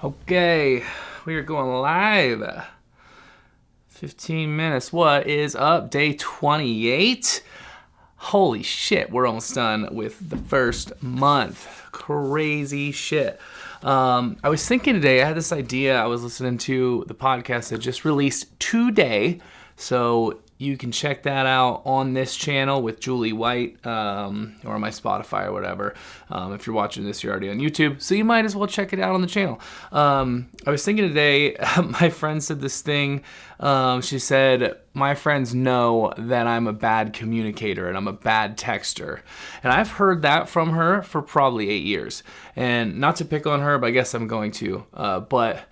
Okay, we are going live. 15 minutes. What is up? Day 28. Holy shit, we're almost done with the first month. Crazy shit. I was thinking today, I had this idea. I was listening to the podcast that just released today. So you can check that out on this channel with Julie White or on my Spotify or whatever. If you're watching this, you're already on YouTube, so you might as well check it out on the channel. I was thinking today, my friend said this thing. She said, my friends know that I'm a bad communicator and I'm a bad texter. And I've heard that from her for probably 8 years. And not to pick on her, but I guess I'm going to. But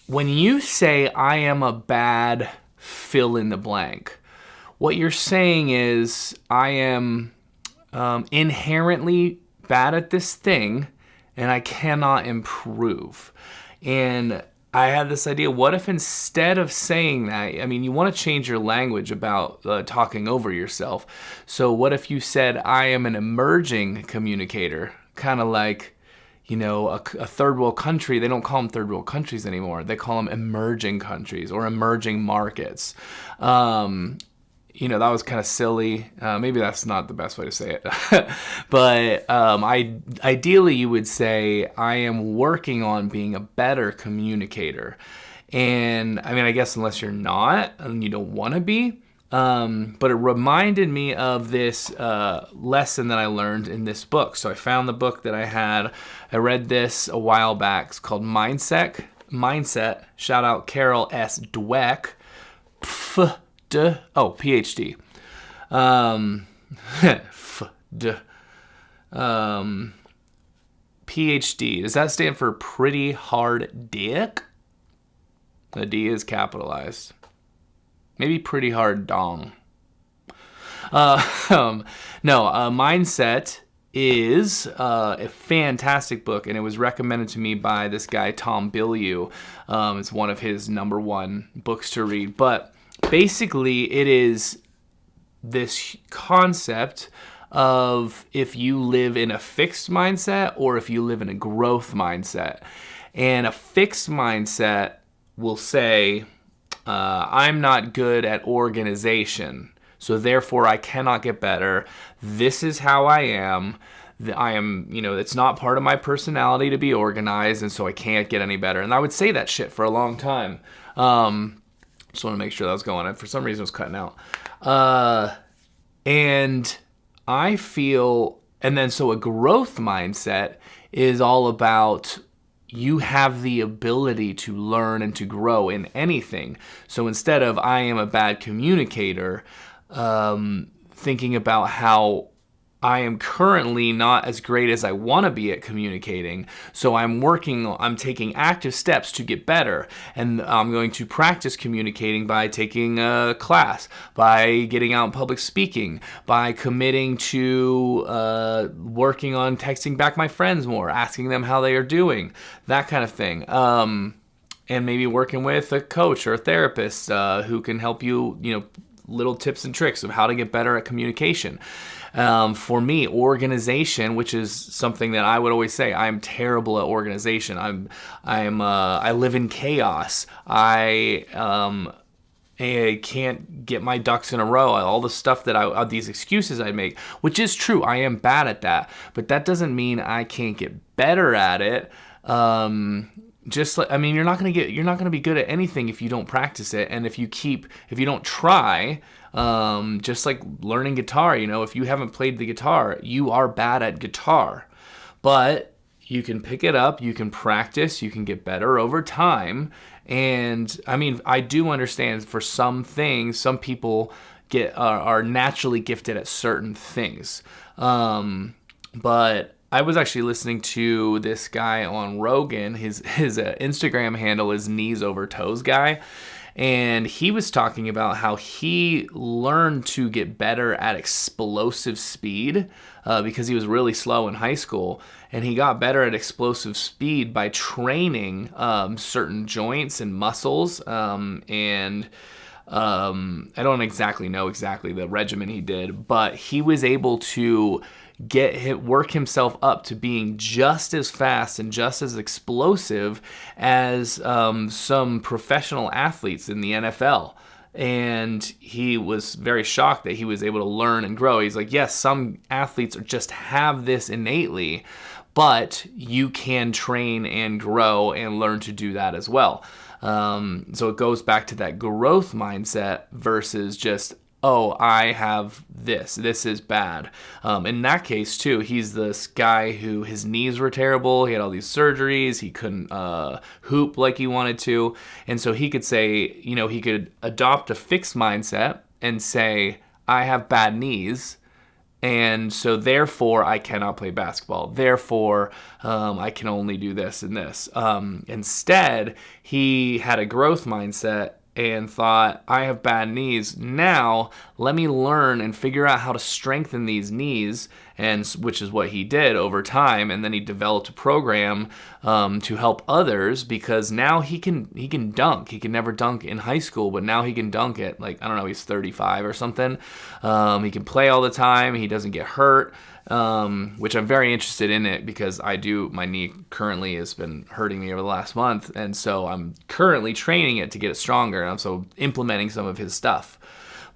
when you say I am a bad fill in the blank, what you're saying is I am inherently bad at this thing and I cannot improve. And I had this idea, what if instead of saying that, I mean, you want to change your language about talking over yourself. So what if you said, I am an emerging communicator, kind of like, you know, a third world country. They don't call them third world countries anymore. They call them emerging countries or emerging markets. You know, that was kind of silly. Maybe that's not the best way to say it. But ideally, you would say, I am working on being a better communicator. And I mean, I guess unless you're not and you don't want to be. But it reminded me of this lesson that I learned in this book. So I found the book that I had. I read this a while back. It's called Mindset. Shout out Carol S. Dweck. PhD. PhD. Does that stand for pretty hard dick? The D is capitalized. Maybe pretty hard dong. Mindset is a fantastic book, and it was recommended to me by this guy, Tom Bilyeu. It's one of his number one books to read. But basically, it is this concept of if you live in a fixed mindset or if you live in a growth mindset. And a fixed mindset will say, I'm not good at organization, so therefore I cannot get better. This is how I am. It's not part of my personality to be organized, and so I can't get any better. And I would say that shit for a long time. Just want to make sure that was going. For some reason, it was cutting out. And I feel, and then so a growth mindset is all about you have the ability to learn and to grow in anything. So instead of I am a bad communicator, thinking about how I am currently not as great as I want to be at communicating, so I'm taking active steps to get better, and I'm going to practice communicating by taking a class, by getting out in public speaking, by committing to working on texting back my friends more, asking them how they are doing, that kind of thing. And maybe working with a coach or a therapist who can help you, little tips and tricks of how to get better at communication. For me, organization, which is something that I would always say, I'm terrible at organization. I live in chaos. I can't get my ducks in a row. All the stuff that these excuses I make, which is true. I am bad at that, but that doesn't mean I can't get better at it. You're not gonna be good at anything if you don't practice it, and if you don't try. Just like learning guitar, if you haven't played the guitar, you are bad at guitar. But you can pick it up, you can practice, you can get better over time. And I mean, I do understand for some things, some people are naturally gifted at certain things. But I was actually listening to this guy on Rogan. His Instagram handle is Knees Over Toes Guy. And he was talking about how he learned to get better at explosive speed because he was really slow in high school. And he got better at explosive speed by training certain joints and muscles. I don't exactly know the regimen he did, but he was able to work himself up to being just as fast and just as explosive as some professional athletes in the NFL. And he was very shocked that he was able to learn and grow. He's like, yes, some athletes just have this innately, but you can train and grow and learn to do that as well. So it goes back to that growth mindset versus just, oh, I have this is bad. In that case too, he's this guy who his knees were terrible. He had all these surgeries. He couldn't hoop like he wanted to. And so he could say, he could adopt a fixed mindset and say, I have bad knees, and so therefore I cannot play basketball. Therefore, I can only do this and this. Instead, he had a growth mindset and thought, I have bad knees. Now, let me learn and figure out how to strengthen these knees, and which is what he did over time. And then he developed a program to help others, because now he can dunk. He could never dunk in high school, but now he can dunk at, like, I don't know, he's 35 or something. He can play all the time. He doesn't get hurt. Which I'm very interested in it, because my knee currently has been hurting me over the last month, and so I'm currently training it to get it stronger, and I'm so implementing some of his stuff.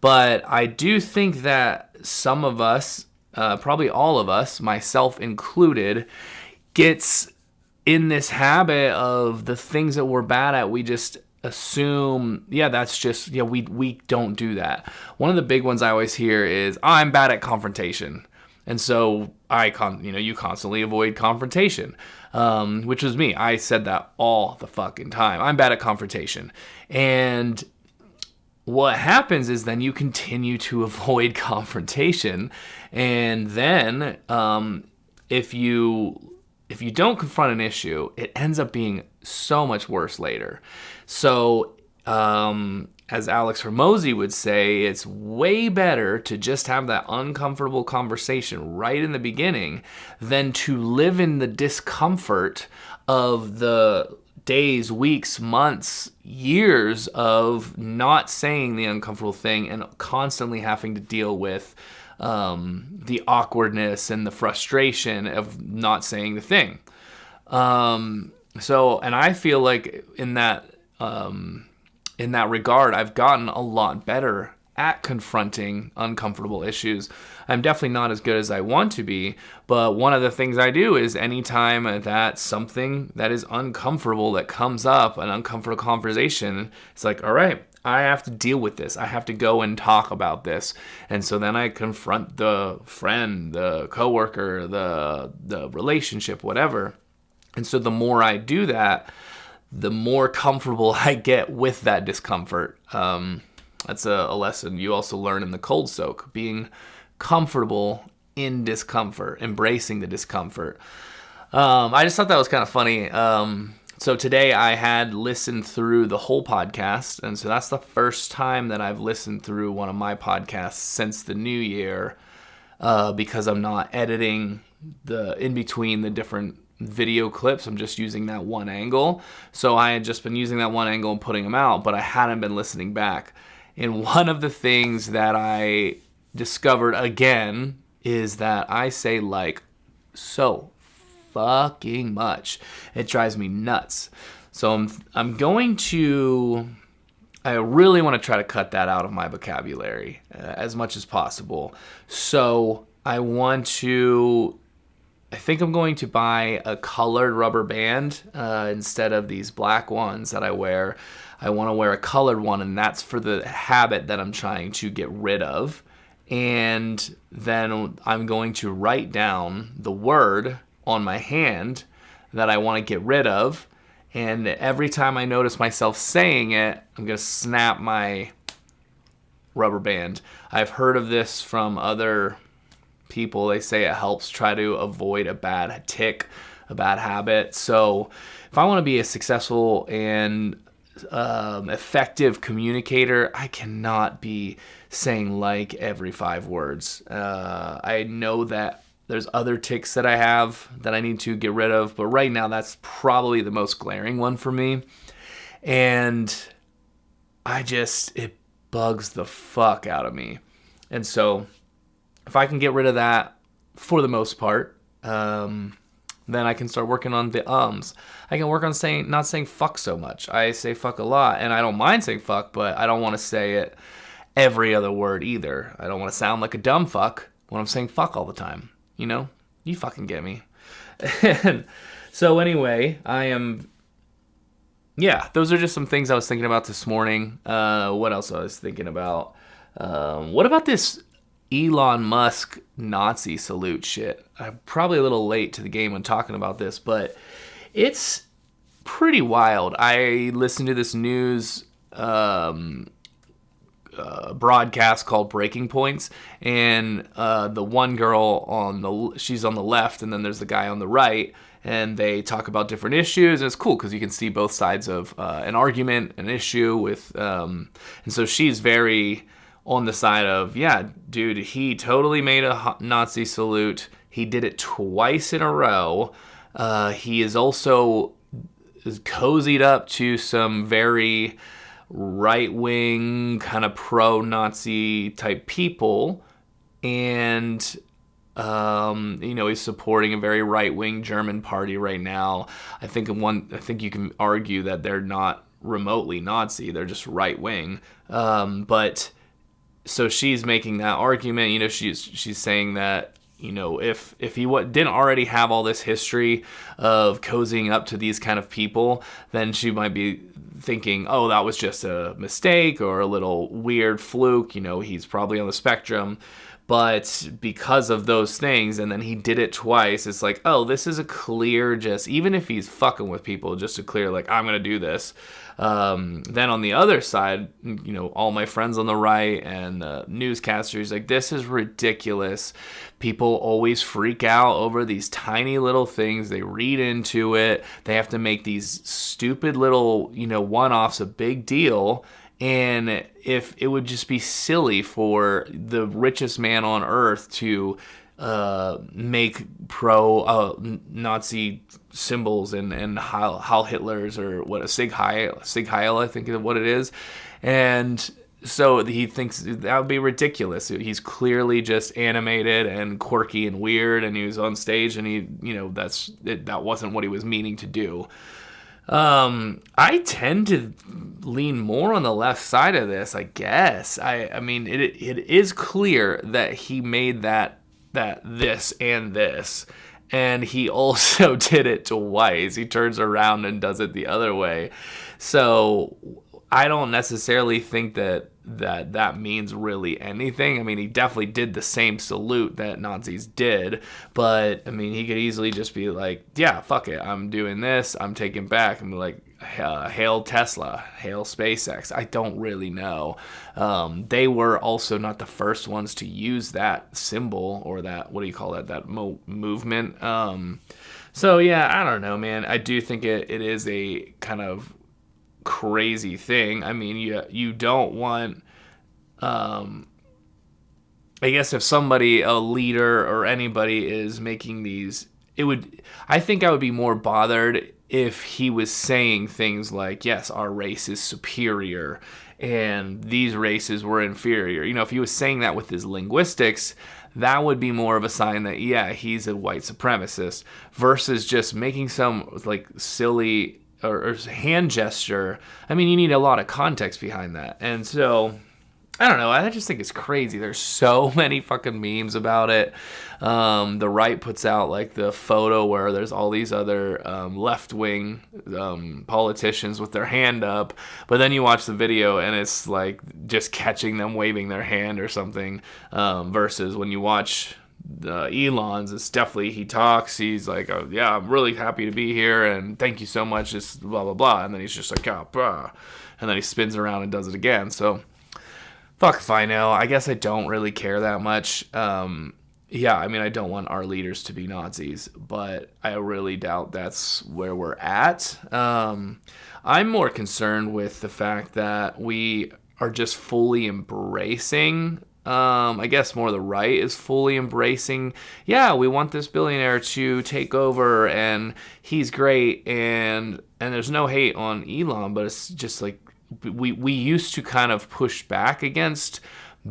But I do think that some of us, probably all of us, myself included, gets in this habit of the things that we're bad at, we just assume, that's just, we don't do that. One of the big ones I always hear is, I'm bad at confrontation. And so you constantly avoid confrontation, which was me. I said that all the fucking time. I'm bad at confrontation. And what happens is then you continue to avoid confrontation. And then if you don't confront an issue, it ends up being so much worse later. So as Alex Hormozy would say, it's way better to just have that uncomfortable conversation right in the beginning than to live in the discomfort of the days, weeks, months, years of not saying the uncomfortable thing and constantly having to deal with the awkwardness and the frustration of not saying the thing. And I feel like in that regard, I've gotten a lot better at confronting uncomfortable issues. I'm definitely not as good as I want to be, but one of the things I do is anytime that something that is uncomfortable that comes up, an uncomfortable conversation, it's like, all right, I have to deal with this. I have to go and talk about this. And so then I confront the friend, the coworker, the relationship, whatever. And so the more I do that, the more comfortable I get with that discomfort. That's a lesson you also learn in the cold soak, being comfortable in discomfort, embracing the discomfort. I just thought that was kind of funny. So today I had listened through the whole podcast, and so that's the first time that I've listened through one of my podcasts since the new year, because I'm not editing in between the different video clips. I'm just using that one angle. So I had just been using that one angle and putting them out, but I hadn't been listening back. And one of the things that I discovered again is that I say like so fucking much. It drives me nuts. So I really want to try to cut that out of my vocabulary as much as possible. So I think I'm going to buy a colored rubber band instead of these black ones that I wear. I want to wear a colored one, and that's for the habit that I'm trying to get rid of. And then I'm going to write down the word on my hand that I want to get rid of. And every time I notice myself saying it, I'm going to snap my rubber band. I've heard of this from other people. They say it helps try to avoid a bad tick, a bad habit. So if I want to be a successful and effective communicator, I cannot be saying like every 5 words. I know that there's other ticks that I have that I need to get rid of, but right now that's probably the most glaring one for me. And it bugs the fuck out of me. And so if I can get rid of that for the most part. Then I can start working on the ums. I can work on not saying fuck so much. I say fuck a lot, and I don't mind saying fuck, but I don't want to say it every other word either. I don't want to sound like a dumb fuck when I'm saying fuck all the time. You know? You fucking get me. And so anyway, those are just some things I was thinking about this morning. What else I was thinking about? What about this Elon Musk Nazi salute shit? I'm probably a little late to the game when talking about this, but it's pretty wild. I listened to this news broadcast called Breaking Points, and the one girl she's on the left, and then there's the guy on the right, and they talk about different issues, and it's cool because you can see both sides of an argument, an issue with, and so she's very on the side of, yeah, dude, he totally made a Nazi salute. He did it twice in a row. He is also cozied up to some very right-wing, kind of pro-Nazi type people. And, he's supporting a very right-wing German party right now. I think you can argue that they're not remotely Nazi. They're just right-wing. But so she's making that argument. She's saying that, if he didn't already have all this history of cozying up to these kind of people, then she might be thinking, oh, that was just a mistake or a little weird fluke. He's probably on the spectrum. But because of those things, and then he did it twice, it's like, oh, this is a clear, just, even if he's fucking with people, just a clear, like, I'm going to do this. Then on the other side, all my friends on the right and newscasters, like, this is ridiculous. People always freak out over these tiny little things. They read into it. They have to make these stupid little, one-offs a big deal. And if it would just be silly for the richest man on earth to make pro-Nazi symbols and Heil Hitler's, or what, a Sig Heil, I think is what it is. And so he thinks that would be ridiculous. He's clearly just animated and quirky and weird, and he was on stage, and that wasn't what he was meaning to do. I tend to lean more on the left side of this, I guess. I mean, it is clear that he made that this and this, and he also did it twice. He turns around and does it the other way. So I don't necessarily think that means really anything. I mean, he definitely did the same salute that Nazis did, but I mean, he could easily just be like, yeah, fuck it, I'm doing this, I'm taking back, and be like, hail Tesla, hail SpaceX. I don't really know. They were also not the first ones to use that symbol, or that, what do you call that movement. So yeah, I don't know, man. I do think it is a kind of crazy thing. I mean, you don't want, I guess if somebody, a leader or anybody, is making these, I think I would be more bothered if he was saying things like, yes, our race is superior and these races were inferior. If he was saying that with his linguistics, that would be more of a sign that, yeah, he's a white supremacist, versus just making some like silly or hand gesture. I mean, you need a lot of context behind that. And so, I don't know. I just think it's crazy. There's so many fucking memes about it. The right puts out like the photo where there's all these other left-wing politicians with their hand up, but then you watch the video and it's like just catching them waving their hand or something, versus when you watch Elon's, it's definitely, he talks, he's like, oh yeah, I'm really happy to be here and thank you so much, just blah blah blah, and then he's just like, oh, blah, and then he spins around and does it again. So fuck if I know. I guess I don't really care that much. Yeah, I mean, I don't want our leaders to be Nazis, but I really doubt that's where we're at. I'm more concerned with the fact that we are just fully embracing, I guess more the right is fully embracing, yeah, we want this billionaire to take over and he's great, and there's no hate on Elon, but it's just like we used to kind of push back against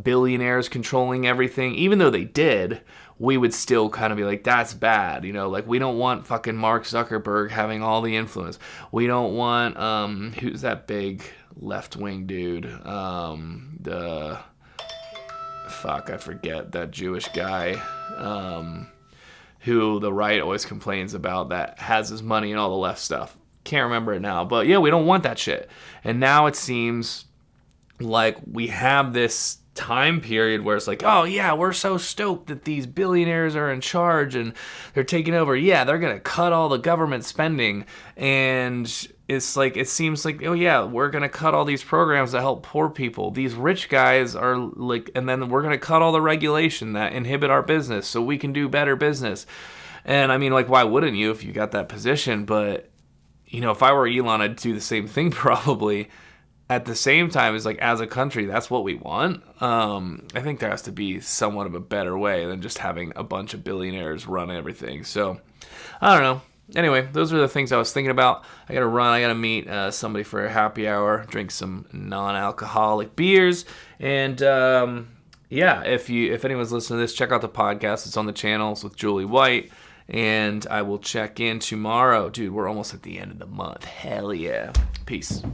billionaires controlling everything, even though they did. we would still kind of be like, that's bad, you know, like we don't want fucking Mark Zuckerberg having all the influence. We don't want who's that big left-wing dude? I forget that Jewish guy who the right always complains about that has his money and all the left stuff. Can't remember it now, but yeah, we don't want that shit. And now it seems like we have this time period where it's like, oh yeah, we're so stoked that these billionaires are in charge and they're taking over. Yeah, they're gonna cut all the government spending, and it's like, it seems like, oh yeah, we're gonna cut all these programs that help poor people. These rich guys are like, and then we're gonna cut all the regulation that inhibit our business so we can do better business. And I mean, like, why wouldn't you if you got that position? But you know, if I were Elon, I'd do the same thing probably. At the same time, it's like, as a country, that's what we want. I think there has to be somewhat of a better way than just having a bunch of billionaires run everything. So, I don't know. Anyway, those are the things I was thinking about. I got to run. I got to meet somebody for a happy hour, drink some non-alcoholic beers. And, yeah, if anyone's listening to this, check out the podcast. It's on the channels with Julie White. And I will check in tomorrow. Dude, we're almost at the end of the month. Hell yeah. Peace.